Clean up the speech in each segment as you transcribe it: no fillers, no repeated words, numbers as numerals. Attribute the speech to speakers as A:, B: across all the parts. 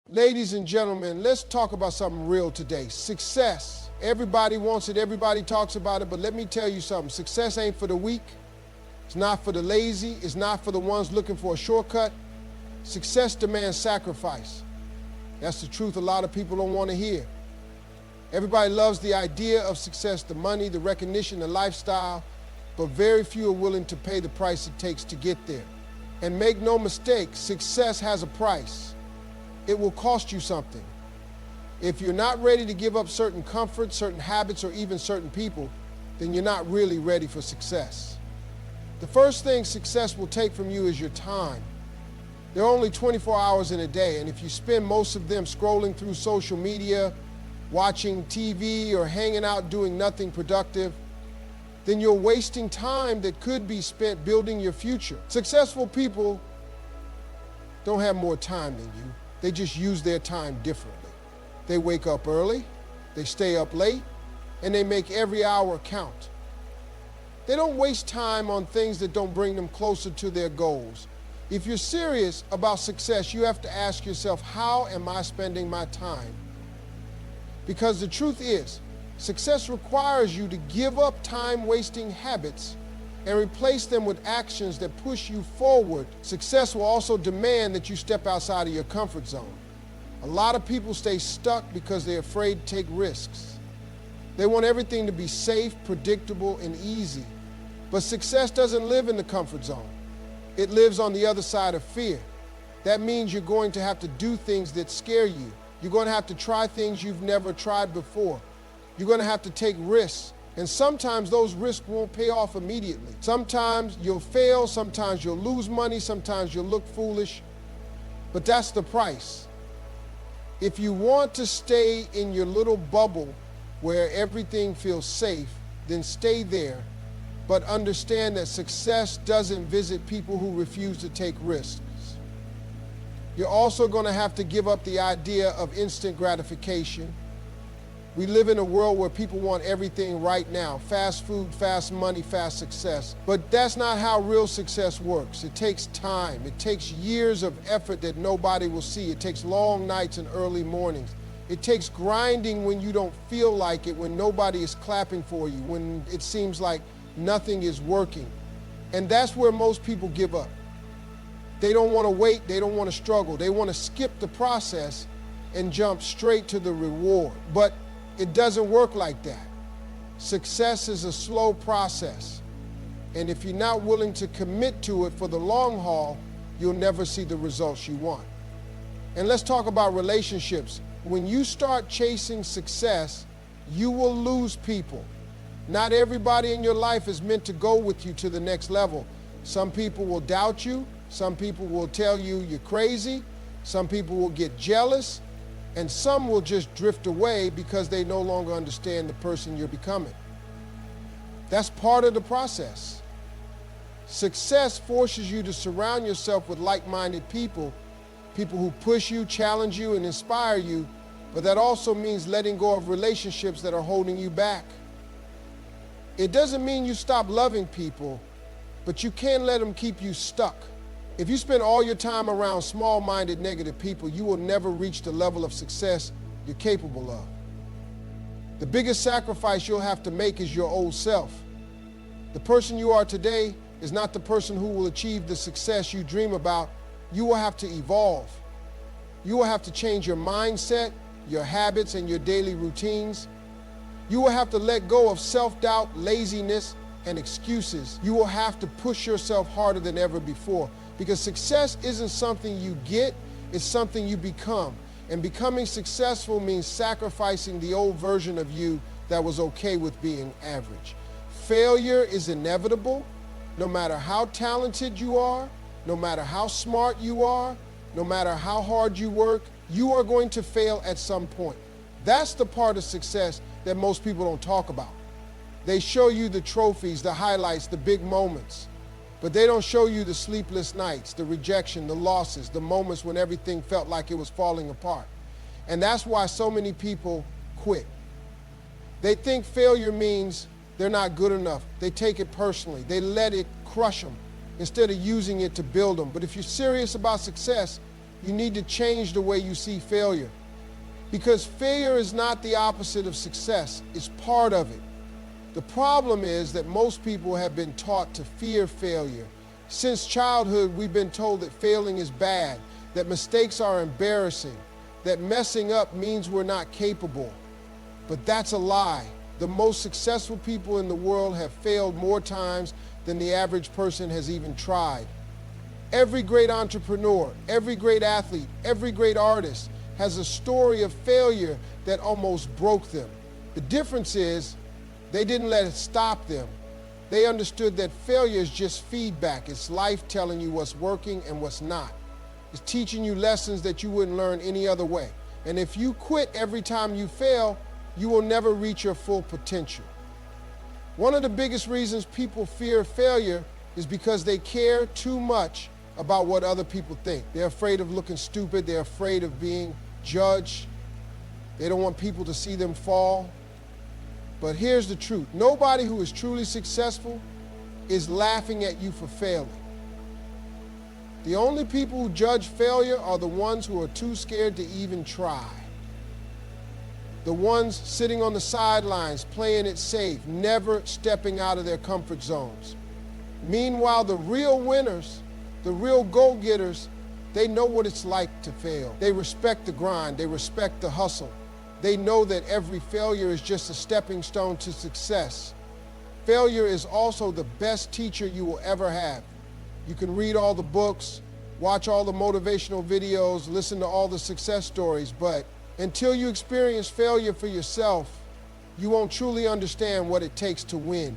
A: Ladies and gentlemen, let's talk about something real today. Success. Everybody wants it, everybody talks about it, but let me tell you something. Success ain't for the weak. It's not for the lazy. It's not for the ones looking for a shortcut. Success demands sacrifice. That's the truth a lot of people don't want to hear. Everybody loves the idea of success, the money, the recognition, the lifestyle, but very few are willing to pay the price it takes to get there. And make no mistake, success has a price. It will cost you something. If you're not ready to give up certain comforts, certain habits, or even certain people, then you're not really ready for success. The first thing success will take from you is your time. There are only 24 hours in a day, and if you spend most of them scrolling through social media, watching TV, or hanging out doing nothing productive, then you're wasting time that could be spent building your future. Successful people don't have more time than you. They just use their time differently. They wake up early, they stay up late, and they make every hour count. They don't waste time on things that don't bring them closer to their goals. If you're serious about success, you have to ask yourself, how am I spending my time? Because the truth is, success requires you to give up time-wasting habits and replace them with actions that push you forward. Success will also demand that you step outside of your comfort zone. A lot of people stay stuck because they're afraid to take risks. They want everything to be safe, predictable, and easy. But success doesn't live in the comfort zone. It lives on the other side of fear. That means you're going to have to do things that scare you. You're going to have to try things you've never tried before. You're going to have to take risks. And sometimes those risks won't pay off immediately. Sometimes you'll fail, sometimes you'll lose money, sometimes you'll look foolish. But that's the price. If you want to stay in your little bubble where everything feels safe, then stay there. But understand that success doesn't visit people who refuse to take risks. You're also going to have to give up the idea of instant gratification. We live in a world where people want everything right now. Fast food, fast money, fast success. But that's not how real success works. It takes time. It takes years of effort that nobody will see. It takes long nights and early mornings. It takes grinding when you don't feel like it, when nobody is clapping for you, when it seems like nothing is working. And that's where most people give up. They don't want to wait. They don't want to struggle. They want to skip the process and jump straight to the reward. But it doesn't work like that. Success is a slow process. And if you're not willing to commit to it for the long haul, you'll never see the results you want. And let's talk about relationships. When you start chasing success, you will lose people. Not everybody in your life is meant to go with you to the next level. Some people will doubt you. Some people will tell you you're crazy. Some people will get jealous. And some will just drift away because they no longer understand the person you're becoming. That's part of the process. Success forces you to surround yourself with like-minded people, people who push you, challenge you, and inspire you, but that also means letting go of relationships that are holding you back. It doesn't mean you stop loving people, but you can't let them keep you stuck. If you spend all your time around small-minded, negative people, you will never reach the level of success you're capable of. The biggest sacrifice you'll have to make is your old self. The person you are today is not the person who will achieve the success you dream about. You will have to evolve. You will have to change your mindset, your habits, and your daily routines. You will have to let go of self-doubt, laziness, and excuses. You will have to push yourself harder than ever before. Because success isn't something you get, it's something you become. And becoming successful means sacrificing the old version of you that was okay with being average. Failure is inevitable, no matter how talented you are, no matter how smart you are, no matter how hard you work, you are going to fail at some point. That's the part of success that most people don't talk about. They show you the trophies, the highlights, the big moments. But they don't show you the sleepless nights, the rejection, the losses, the moments when everything felt like it was falling apart. And that's why so many people quit. They think failure means they're not good enough. They take it personally. They let it crush them instead of using it to build them. But if you're serious about success, You need to change the way you see failure. Because failure is not the opposite of success, it's part of it. The problem is that most people have been taught to fear failure. Since childhood, we've been told that failing is bad, that mistakes are embarrassing, that messing up means we're not capable. But that's a lie. The most successful people in the world have failed more times than the average person has even tried. Every great entrepreneur, every great athlete, every great artist has a story of failure that almost broke them. The difference is they didn't let it stop them. They understood that failure is just feedback. It's life telling you what's working and what's not. It's teaching you lessons that you wouldn't learn any other way. And if you quit every time you fail, you will never reach your full potential. One of the biggest reasons people fear failure is because they care too much about what other people think. They're afraid of looking stupid. They're afraid of being judged. They don't want people to see them fall. But here's the truth. Nobody who is truly successful is laughing at you for failing. The only people who judge failure are the ones who are too scared to even try. The ones sitting on the sidelines, playing it safe, never stepping out of their comfort zones. Meanwhile, the real winners, the real go-getters, they know what it's like to fail. They respect the grind. They respect the hustle. They know that every failure is just a stepping stone to success. Failure is also the best teacher you will ever have. You can read all the books, watch all the motivational videos, listen to all the success stories, but until you experience failure for yourself, you won't truly understand what it takes to win.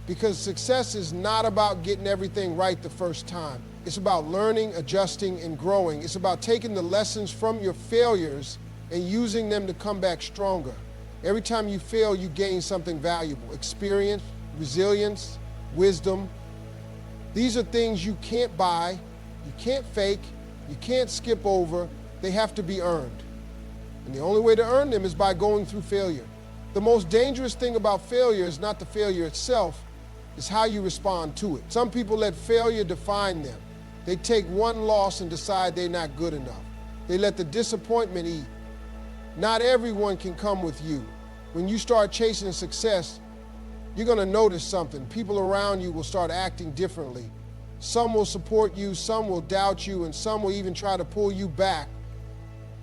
A: Because success is not about getting everything right the first time. It's about learning, adjusting, and growing. It's about taking the lessons from your failures and using them to come back stronger. Every time you fail, you gain something valuable. Experience, resilience, wisdom. These are things you can't buy, you can't fake, you can't skip over. They have to be earned. And the only way to earn them is by going through failure. The most dangerous thing about failure is not the failure itself, it's how you respond to it. Some people let failure define them. They take one loss and decide they're not good enough. They let the disappointment eat. Not everyone can come with you. When you start chasing success, you're going to notice something. People around you will start acting differently. Some will support you, some will doubt you, and some will even try to pull you back.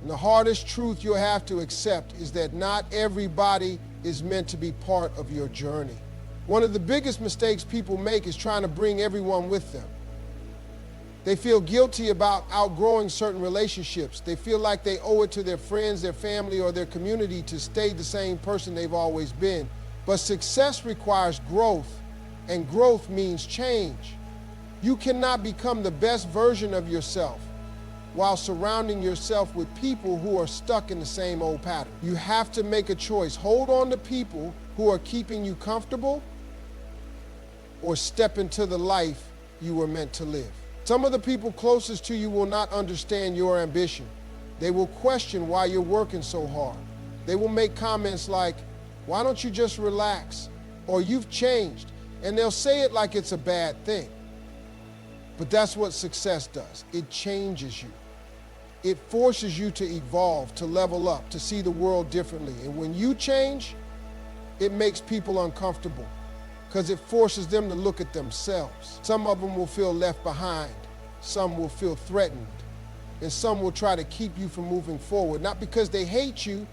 A: And the hardest truth you'll have to accept is that not everybody is meant to be part of your journey. One of the biggest mistakes people make is trying to bring everyone with them. They feel guilty about outgrowing certain relationships. They feel like they owe it to their friends, their family, or their community to stay the same person they've always been. But success requires growth, and growth means change. You cannot become the best version of yourself while surrounding yourself with people who are stuck in the same old pattern. You have to make a choice. Hold on to people who are keeping you comfortable, or step into the life you were meant to live. Some of the people closest to you will not understand your ambition. They will question why you're working so hard. They will make comments like, "Why don't you just relax?" Or "You've changed." And they'll say it like it's a bad thing. But that's what success does. It changes you. It forces you to evolve, to level up, to see the world differently. And when you change, it makes people uncomfortable because it forces them to look at themselves. Some of them will feel left behind. Some will feel threatened. And some will try to keep you from moving forward, not because they hate you,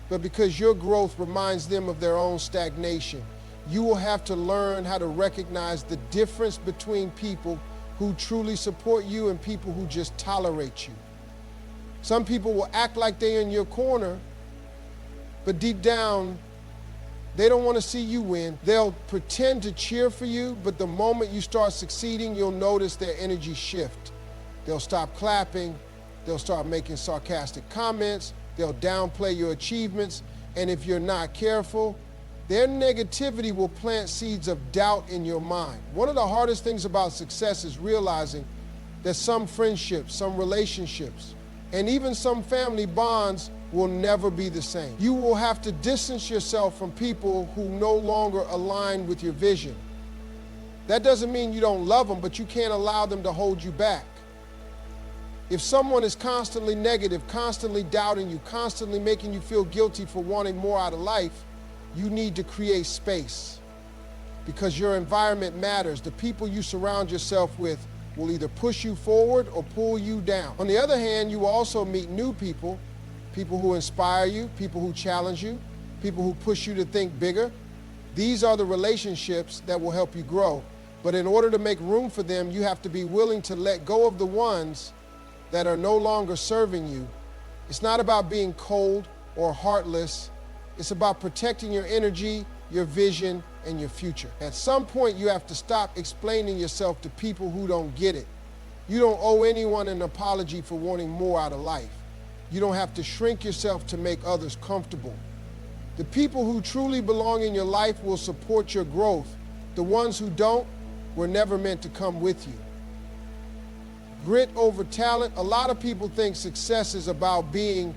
A: but because your growth reminds them of their own stagnation. You will have to learn how to recognize the difference between people who truly support you and people who just tolerate you. Some people will act like they're in your corner, but deep down, they don't want to see you win. They'll pretend to cheer for you, but the moment you start succeeding, you'll notice their energy shift. They'll stop clapping, they'll start making sarcastic comments, they'll downplay your achievements, and if you're not careful, their negativity will plant seeds of doubt in your mind. One of the hardest things about success is realizing that some friendships, some relationships, and even some family bonds will never be the same. You will have to distance yourself from people who no longer align with your vision. That doesn't mean you don't love them, but you can't allow them to hold you back. If someone is constantly negative, constantly doubting you, constantly making you feel guilty for wanting more out of life, you need to create space. Because your environment matters. The people you surround yourself with will either push you forward or pull you down. On the other hand, you will also meet new people, people who inspire you, people who challenge you, people who push you to think bigger. These are the relationships that will help you grow. But in order to make room for them, you have to be willing to let go of the ones that are no longer serving you. It's not about being cold or heartless. It's about protecting your energy, your vision, and your future. At some point, you have to stop explaining yourself to people who don't get it. You don't owe anyone an apology for wanting more out of life. You don't have to shrink yourself to make others comfortable. The people who truly belong in your life will support your growth. The ones who don't were never meant to come with you. Grit over talent. A lot of people think success is about being